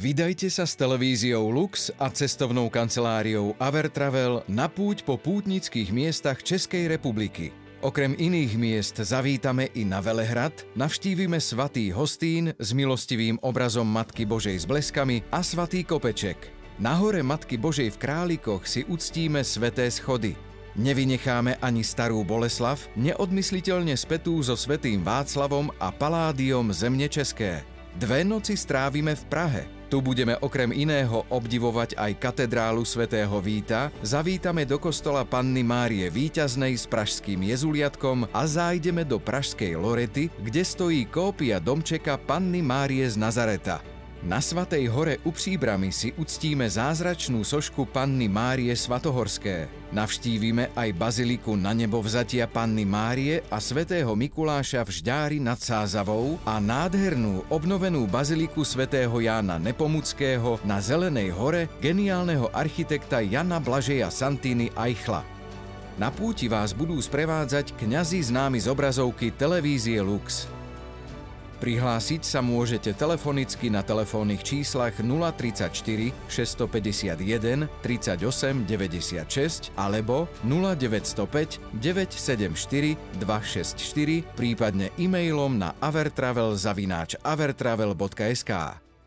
Vydajte sa s televíziou Lux a cestovnou kanceláriou Avertravel na púť po pútnických miestach Českej republiky. Okrem iných miest zavítame i na Velehrad, navštívime svätý Hostín s milostivým obrazom Matky Božej s bleskami a svätý Kopeček. Na hore Matky Božej v Králikoch si uctíme sväté schody. Nevynecháme ani Starú Boleslav, neodmysliteľne spätú so svätým Václavom a Paládiom Zemne České. 2 noci strávime v Prahe. Tu budeme okrem iného obdivovať aj katedrálu svätého Víta, zavítame do kostola Panny Márie Víťaznej s pražským jezuliatkom a zájdeme do pražskej Lorety, kde stojí kópia domčeka Panny Márie z Nazareta. Na Svatej hore u Příbrami si uctíme zázračnú sošku Panny Márie Svatohorské. Navštívime aj baziliku Nanebovzatia Panny Márie a svätého Mikuláša v Žďári nad Sázavou a nádhernú obnovenú baziliku svätého Jána Nepomuckého na Zelenej hore geniálneho architekta Jana Blažeja Santiny Eichla. Na púti vás budú sprevádzať kňazi známi z obrazovky televízie Lux. Prihlásiť sa môžete telefonicky na telefónnych číslach 034 651 38 96 alebo 0905 974 264, prípadne e-mailom na avertravel@avertravel.sk.